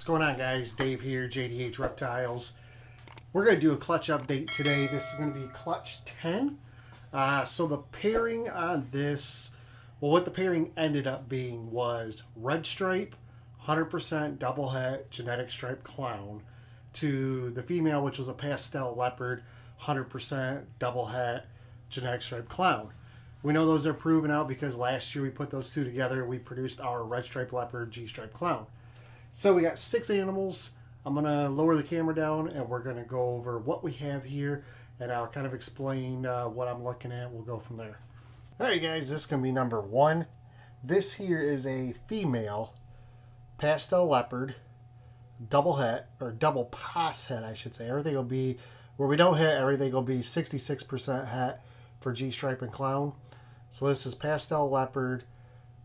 going on, guys? Dave here, JDH Reptiles. We're going to do a clutch update today. This is going to be clutch 10. So the pairing on this, well, what the pairing ended up being was red stripe, 100% double het genetic stripe clown, to the female, which was a pastel leopard, 100% double het genetic stripe clown. We know those are proven out because last year we put those two together. We produced our red stripe leopard, G-stripe clown. So we got 6 animals. I'm going to lower the camera down and we're going to go over what we have here, and I'll kind of explain what I'm looking at. We'll go from there. Alright guys, this is going to be number 1. This here is a female pastel leopard, double het, or double pos het I should say. Everything will be, where we don't het, everything will be 66% het for G-stripe and clown. So this is pastel leopard,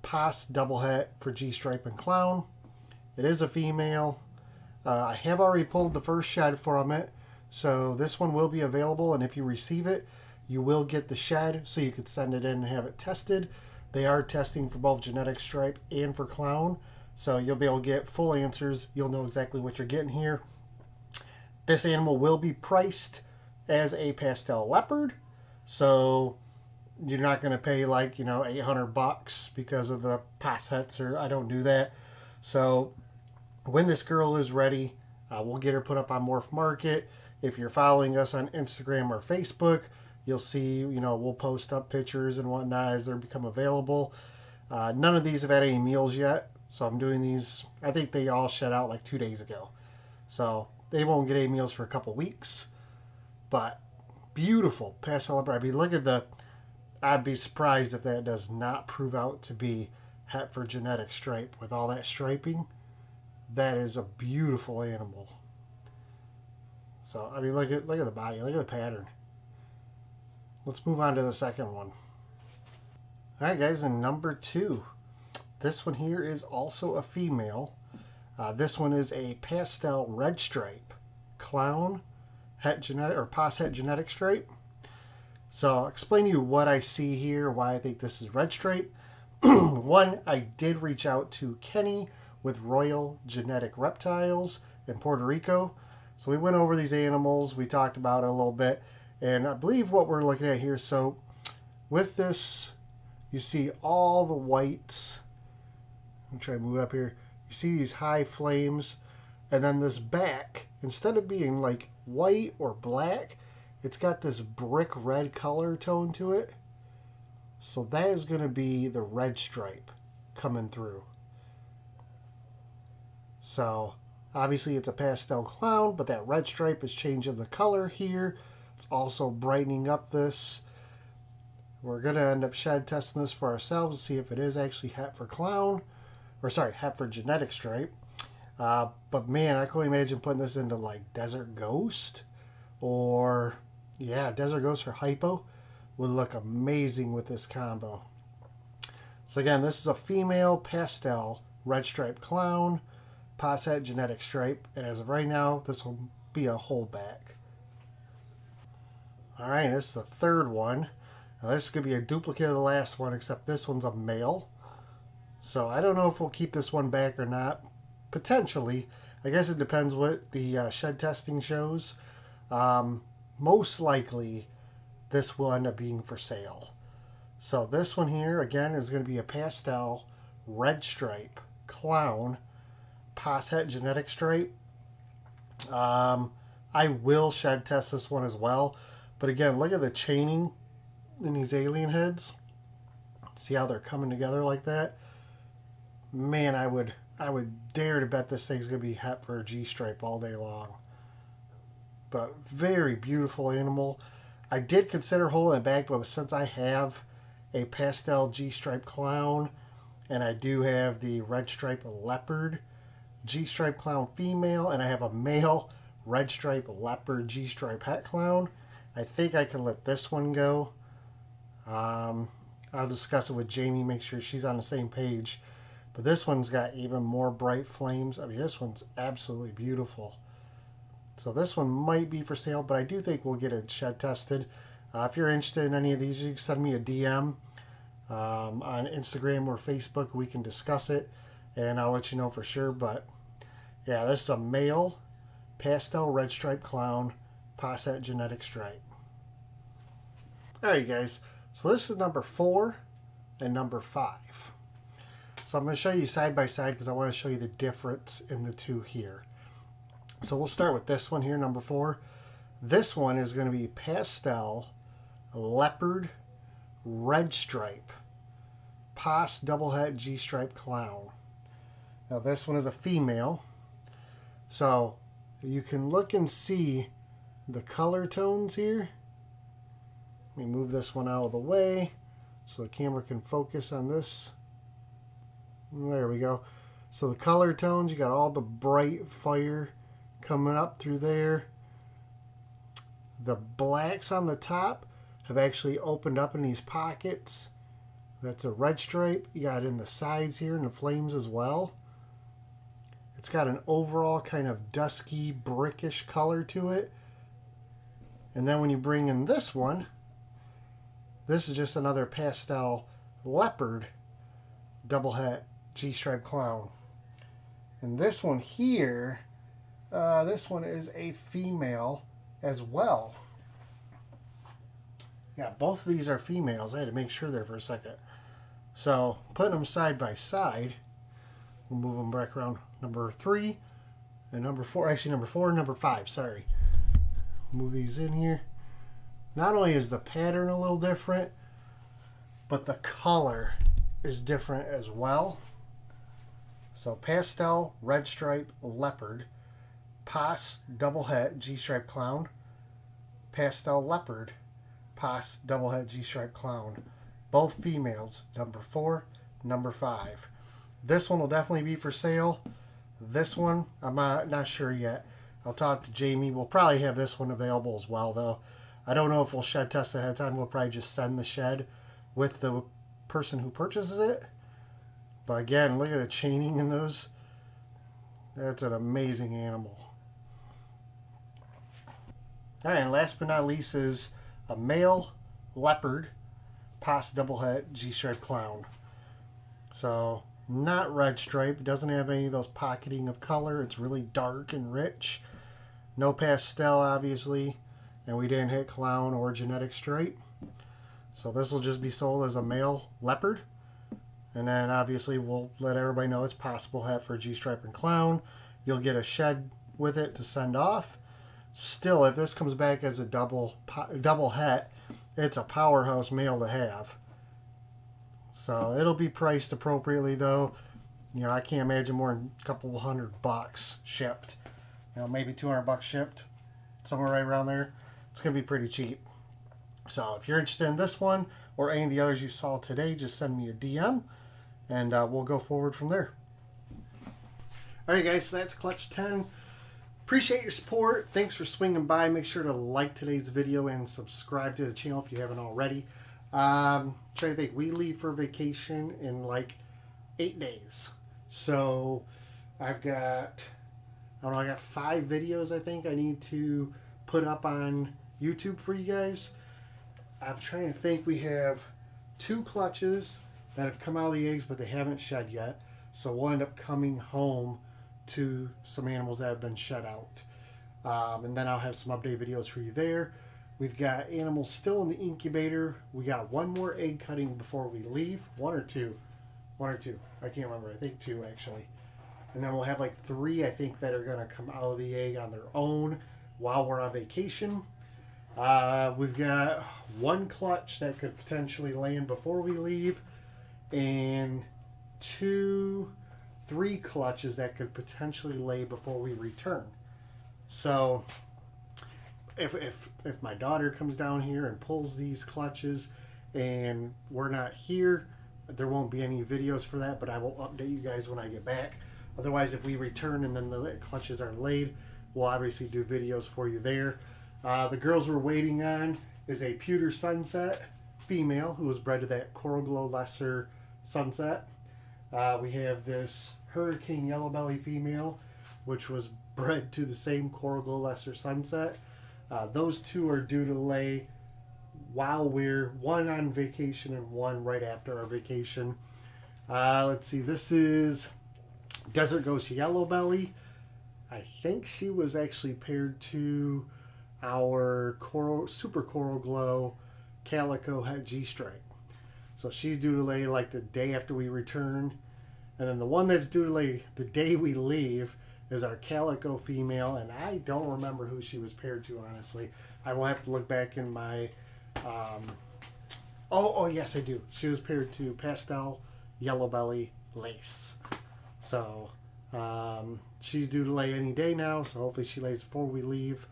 pos double het for G-stripe and clown. It is a female. I have already pulled the first shed from it, so this one will be available, and if you receive it, you will get the shed so you could send it in and have it tested. They are testing for both genetic stripe and for clown, so you'll be able to get full answers. You'll know exactly what you're getting here. This animal will be priced as a pastel leopard, so you're not going to pay like, you know, $800 because of the pos hets, or I don't do that. So when this girl is ready, we'll get her put up on Morph Market. If you're following us on Instagram or Facebook, you'll see, you know, we'll post up pictures and whatnot as they become available. None of these have had any meals yet, so I'm doing these. I think they all shed out like 2 days ago, so they won't get any meals for a couple weeks. But beautiful pastel leopard. I mean, look at the, I'd be surprised if that does not prove out to be het for genetic stripe with all that striping. That is a beautiful animal. So I mean, look at the body, look at the pattern. Let's move on to the second one. All right, guys, and number 2. This one here is also a female. This one is a pastel red stripe clown het genetic, or pos het genetic stripe. So I'll explain to you what I see here, why I think this is red stripe. One, I did reach out to Kenny with Royal Genetic Reptiles in Puerto Rico. So we went over these animals, we talked about it a little bit, and I believe what we're looking at here, so with this, you see all the whites. I'm trying to move up here. You see these high flames, and then this back, instead of being like white or black, it's got this brick red color tone to it. So that is going to be the red stripe coming through. So obviously it's a pastel clown, but that red stripe is changing the color here. It's also brightening up this. We're going to end up shed testing this for ourselves to see if it is actually het for clown, or sorry, het for genetic stripe. But man, I couldn't imagine putting this into like Desert Ghost, or yeah, Desert Ghost or Hypo would look amazing with this combo. So again, this is a female pastel red stripe clown, pos het genetic stripe, and as of right now, this will be a whole back. All right, this is the third one. Now this is going to be a duplicate of the last one, except this one's a male. So I don't know if we'll keep this one back or not. Potentially. I guess it depends what the shed testing shows. Most likely, this will end up being for sale. So this one here, again, is going to be a pastel red stripe clown, pos het genetic stripe. I will shed test this one as well. But again, look at the chaining in these alien heads. See how they're coming together like that? Man, I would dare to bet this thing's going to be het for a G-stripe all day long. But very beautiful animal. I did consider holding it back, but since I have a pastel G-stripe clown, and I do have the red stripe leopard G-stripe clown female, and I have a male red stripe leopard G-stripe het clown, I think I can let this one go. I'll discuss it with Jamie, make sure she's on the same page. But this one's got even more bright flames. I mean, this one's absolutely beautiful. So this one might be for sale, but I do think we'll get it shed tested. If you're interested in any of these, you can send me a DM on Instagram or Facebook. We can discuss it, and I'll let you know for sure. But Yeah, this is a male pastel red stripe clown, Posset genetic stripe. Alright guys, so this is number 4 and number 5. So I'm going to show you side by side because I want to show you the difference in the two here. So we'll start with this one here, number 4. This one is going to be pastel leopard red stripe Pos double het G stripe clown. Now this one is a female, so you can look and see the color tones here. Let me move this one out of the way so the camera can focus on this. There we go. So the color tones, you got all the bright fire coming up through there. The blacks on the top have actually opened up in these pockets. That's a red stripe. You got it in the sides here and the flames as well. It's got an overall kind of dusky, brickish color to it. And then when you bring in this one, this is just another pastel leopard double het G-stripe clown. And this one here, this one is a female as well. Yeah, both of these are females. I had to make sure there for a second. So, putting them side by side, we'll move them back around. Number 3 and number 4. Actually, number 4 and number 5. Sorry. Move these in here. Not only is the pattern a little different, but the color is different as well. So, pastel red stripe leopard, Pos double het G stripe clown, pastel leopard, Pos double het G stripe clown. Both females, number 4, number 5. This one will definitely be for sale. This one, I'm not sure yet. I'll talk to Jamie. We'll probably have this one available as well, though. I don't know if we'll shed test ahead of time. We'll probably just send the shed with the person who purchases it. But again, look at the chaining in those. That's an amazing animal. All right, and last but not least is a male leopard Pos double het G-stripe clown. So, not red stripe. Doesn't have any of those pocketing of color. It's really dark and rich. No pastel, obviously. And we didn't hit clown or genetic stripe. So this will just be sold as a male leopard. And then obviously we'll let everybody know it's possible hat for G-stripe and clown. You'll get a shed with it to send off. Still, if this comes back as a double het, it's a powerhouse male to have. So it'll be priced appropriately, though. You know, I can't imagine more than a couple $100 shipped. You know, maybe $200 shipped, somewhere right around there. It's gonna be pretty cheap. So if you're interested in this one or any of the others you saw today, just send me a DM, and we'll go forward from there. All right, guys. So that's Clutch 10. Appreciate your support. Thanks for swinging by. Make sure to like today's video and subscribe to the channel if you haven't already. Trying to think, we leave for vacation in like 8 days. So I've got, I don't know, I got 5 videos I think I need to put up on YouTube for you guys. I'm trying to think, we have 2 clutches that have come out of the eggs, but they haven't shed yet. So we'll end up coming home to some animals that have been shed out. And then I'll have some update videos for you there. We've got animals still in the incubator. We got 1 more egg cutting before we leave. 1 or 2? 1 or 2. I can't remember. I think 2 actually. And then we'll have like 3, I think, that are going to come out of the egg on their own while we're on vacation. We've got 1 clutch that could potentially land before we leave, and 3 clutches that could potentially lay before we return. So if my daughter comes down here and pulls these clutches and we're not here, there won't be any videos for that, but I will update you guys when I get back. Otherwise, if we return and then the clutches are laid, we'll obviously do videos for you there. The girls we're waiting on is a pewter sunset female who was bred to that Coral Glow Lesser sunset. We have this Hurricane Yellow Belly female, which was bred to the same Coral Glow Lesser sunset. Those 2 are due to lay while we're 1 on vacation and 1 right after our vacation. Let's see, this is Desert Ghost Yellow Belly. I think she was actually paired to our Super Coral Glow Calico Het G-Stripe. So she's due to lay like the day after we return. And then the one that's due to lay the day we leave is our Calico female. And I don't remember who she was paired to, honestly. I will have to look back in my... Oh, yes, I do. She was paired to Pastel Yellow Belly Lace. So she's due to lay any day now. So hopefully she lays before we leave.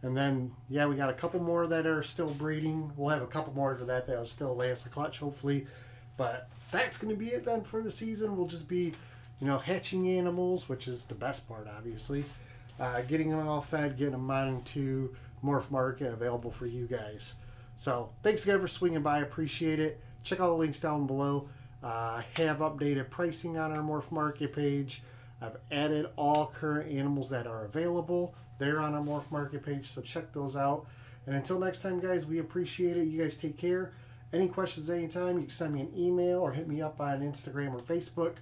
And then, yeah, we got a couple more that are still breeding. We'll have a couple more for that that'll still lay us a clutch, hopefully. But that's going to be it then for the season. We'll just be, hatching animals, which is the best part, obviously. Getting them all fed, getting them on into Morph Market, available for you guys. So, thanks again for swinging by. Appreciate it. Check out the links down below. I have updated pricing on our Morph Market page. I've added all current animals that are available. They're on our Morph Market page, so check those out. And until next time, guys, we appreciate it. You guys take care. Any questions anytime, you can send me an email or hit me up on Instagram or Facebook.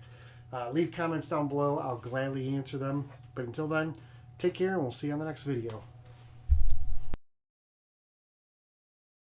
Leave comments down below. I'll gladly answer them. But until then, take care, and we'll see you on the next video.